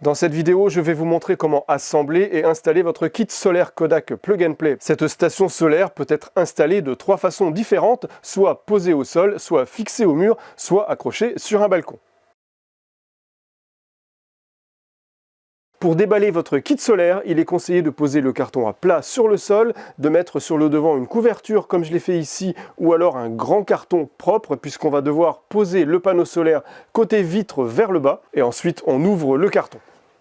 Dans cette vidéo, je vais vous montrer comment assembler et installer votre kit solaire Kodak Plug and Play. Cette station solaire peut être installée de 3 façons différentes, soit posée au sol, soit fixée au mur, soit accrochée sur un balcon. Pour déballer votre kit solaire, il est conseillé de poser le carton à plat sur le sol, de mettre sur le devant une couverture comme je l'ai fait ici, ou alors un grand carton propre puisqu'on va devoir poser le panneau solaire côté vitre vers le bas, et ensuite on ouvre le carton.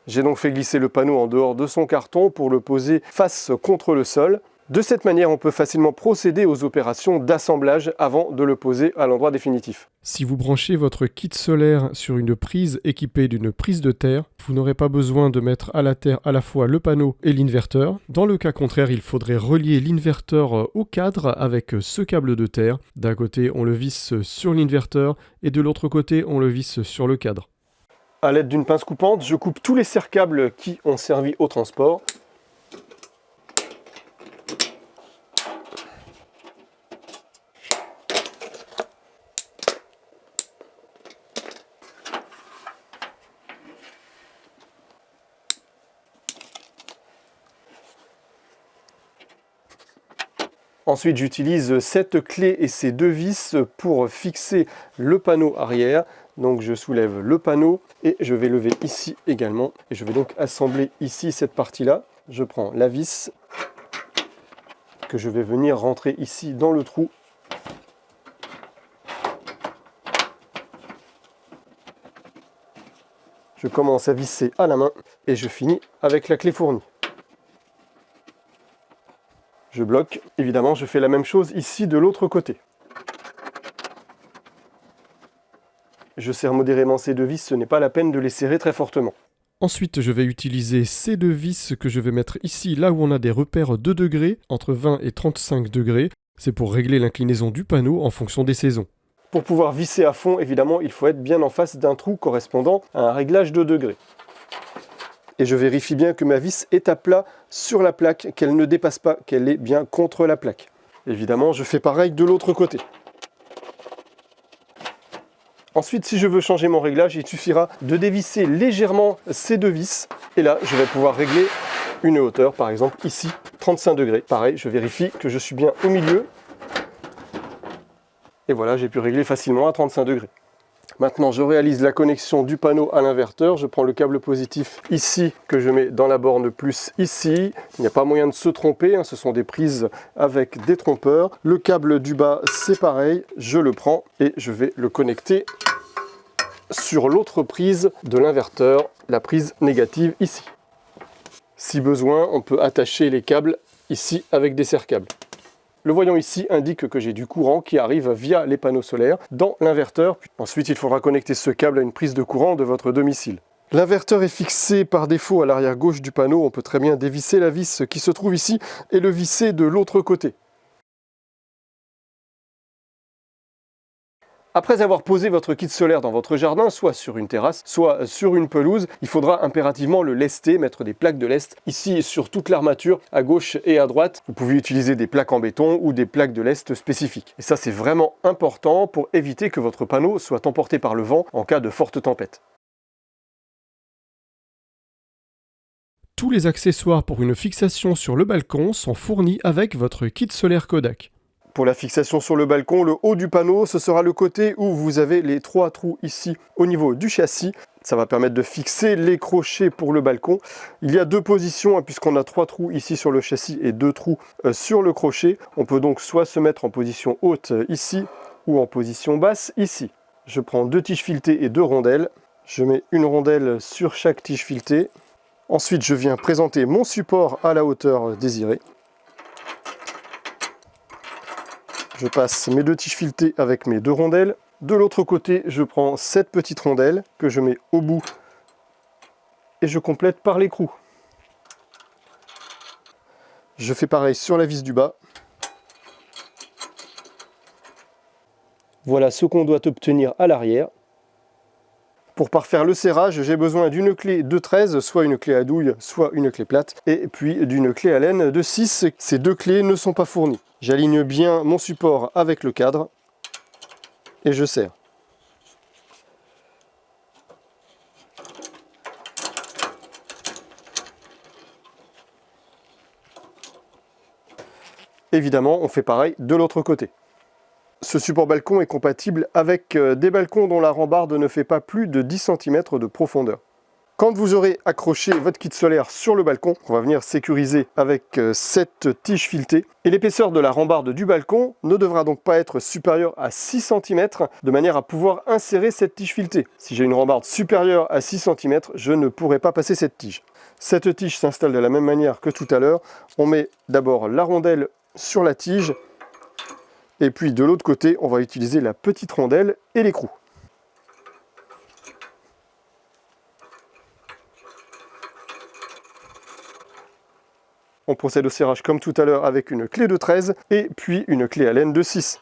J'ai donc fait glisser le panneau en dehors de son carton pour le poser face contre le sol. De cette manière, on peut facilement procéder aux opérations d'assemblage avant de le poser à l'endroit définitif. Si vous branchez votre kit solaire sur une prise équipée d'une prise de terre, vous n'aurez pas besoin de mettre à la terre à la fois le panneau et l'inverteur. Dans le cas contraire, il faudrait relier l'inverteur au cadre avec ce câble de terre. D'un côté, on le visse sur l'inverteur et de l'autre côté, on le visse sur le cadre. À l'aide d'une pince coupante, je coupe tous les serre-câbles qui ont servi au transport. Ensuite, j'utilise cette clé et ces deux vis pour fixer le panneau arrière. Donc je soulève le panneau et je vais lever ici également. Et je vais donc assembler ici cette partie-là. Je prends la vis que je vais venir rentrer ici dans le trou. Je commence à visser à la main et je finis avec la clé fournie. Je bloque. Évidemment, je fais la même chose ici de l'autre côté. Je serre modérément ces deux vis, ce n'est pas la peine de les serrer très fortement. Ensuite, je vais utiliser ces deux vis que je vais mettre ici, là où on a des repères de degrés, entre 20 et 35 degrés. C'est pour régler l'inclinaison du panneau en fonction des saisons. Pour pouvoir visser à fond, évidemment, il faut être bien en face d'un trou correspondant à un réglage de degrés. Et je vérifie bien que ma vis est à plat sur la plaque, qu'elle ne dépasse pas, qu'elle est bien contre la plaque. Évidemment, je fais pareil de l'autre côté. Ensuite, si je veux changer mon réglage, il suffira de dévisser légèrement ces deux vis. Et là, je vais pouvoir régler une hauteur, par exemple ici, 35 degrés. Pareil, je vérifie que je suis bien au milieu. Et voilà, j'ai pu régler facilement à 35 degrés. Maintenant, je réalise la connexion du panneau à l'inverteur. Je prends le câble positif ici, que je mets dans la borne plus ici. Il n'y a pas moyen de se tromper, hein, ce sont des prises avec des trompeurs. Le câble du bas, c'est pareil. Je le prends et je vais le connecter sur l'autre prise de l'inverteur, la prise négative ici. Si besoin, on peut attacher les câbles ici avec des serre-câbles. Le voyant ici indique que j'ai du courant qui arrive via les panneaux solaires dans l'inverteur. Ensuite, il faudra connecter ce câble à une prise de courant de votre domicile. L'inverteur est fixé par défaut à l'arrière gauche du panneau. On peut très bien dévisser la vis qui se trouve ici et le visser de l'autre côté. Après avoir posé votre kit solaire dans votre jardin, soit sur une terrasse, soit sur une pelouse, il faudra impérativement le lester, mettre des plaques de lest ici sur toute l'armature, à gauche et à droite. Vous pouvez utiliser des plaques en béton ou des plaques de lest spécifiques. Et ça, c'est vraiment important pour éviter que votre panneau soit emporté par le vent en cas de forte tempête. Tous les accessoires pour une fixation sur le balcon sont fournis avec votre kit solaire Kodak. Pour la fixation sur le balcon, le haut du panneau, ce sera le côté où vous avez les 3 trous ici au niveau du châssis. Ça va permettre de fixer les crochets pour le balcon. Il y a 2 positions, hein, puisqu'on a 3 trous ici sur le châssis et 2 trous sur le crochet. On peut donc soit se mettre en position haute ici ou en position basse ici. Je prends 2 tiges filetées et 2 rondelles. Je mets une rondelle sur chaque tige filetée. Ensuite, je viens présenter mon support à la hauteur désirée. Je passe mes 2 tiges filetées avec mes 2 rondelles. De l'autre côté, je prends cette petite rondelle que je mets au bout et je complète par l'écrou. Je fais pareil sur la vis du bas. Voilà ce qu'on doit obtenir à l'arrière. Pour parfaire le serrage, j'ai besoin d'une clé de 13, soit une clé à douille, soit une clé plate, et puis d'une clé à laine de 6. Ces 2 clés ne sont pas fournies. J'aligne bien mon support avec le cadre et je serre. Évidemment, on fait pareil de l'autre côté. Ce support balcon est compatible avec des balcons dont la rambarde ne fait pas plus de 10 cm de profondeur. Quand vous aurez accroché votre kit solaire sur le balcon, on va venir sécuriser avec cette tige filetée. Et l'épaisseur de la rambarde du balcon ne devra donc pas être supérieure à 6 cm de manière à pouvoir insérer cette tige filetée. Si j'ai une rambarde supérieure à 6 cm, je ne pourrai pas passer cette tige. Cette tige s'installe de la même manière que tout à l'heure. On met d'abord la rondelle sur la tige. Et puis de l'autre côté, on va utiliser la petite rondelle et l'écrou. On procède au serrage comme tout à l'heure avec une clé de 13 et puis une clé Allen de 6.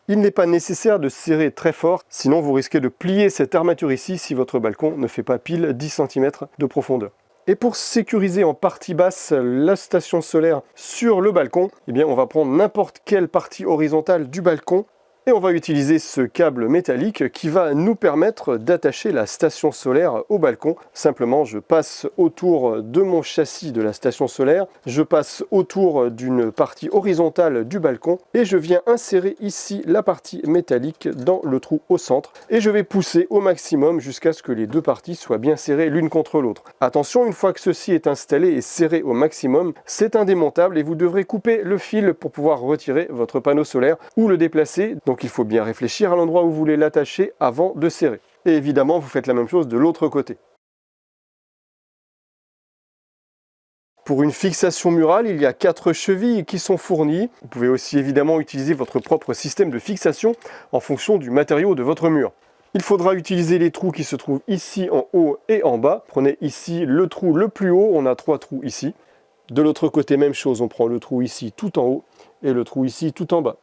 Il n'est pas nécessaire de serrer très fort, sinon vous risquez de plier cette armature ici si votre balcon ne fait pas pile 10 cm de profondeur. Et pour sécuriser en partie basse la station solaire sur le balcon, eh bien on va prendre n'importe quelle partie horizontale du balcon et on va utiliser ce câble métallique qui va nous permettre d'attacher la station solaire au balcon. Simplement, je passe autour de mon châssis de la station solaire, je passe autour d'une partie horizontale du balcon et je viens insérer ici la partie métallique dans le trou au centre et je vais pousser au maximum jusqu'à ce que les deux parties soient bien serrées l'une contre l'autre. Attention, une fois que ceci est installé et serré au maximum, c'est indémontable et vous devrez couper le fil pour pouvoir retirer votre panneau solaire ou le déplacer. Donc il faut bien réfléchir à l'endroit où vous voulez l'attacher avant de serrer. Et évidemment, vous faites la même chose de l'autre côté. Pour une fixation murale, il y a 4 chevilles qui sont fournies. Vous pouvez aussi évidemment utiliser votre propre système de fixation en fonction du matériau de votre mur. Il faudra utiliser les trous qui se trouvent ici en haut et en bas. Prenez ici le trou le plus haut, on a 3 trous ici. De l'autre côté, même chose, on prend le trou ici tout en haut et le trou ici tout en bas.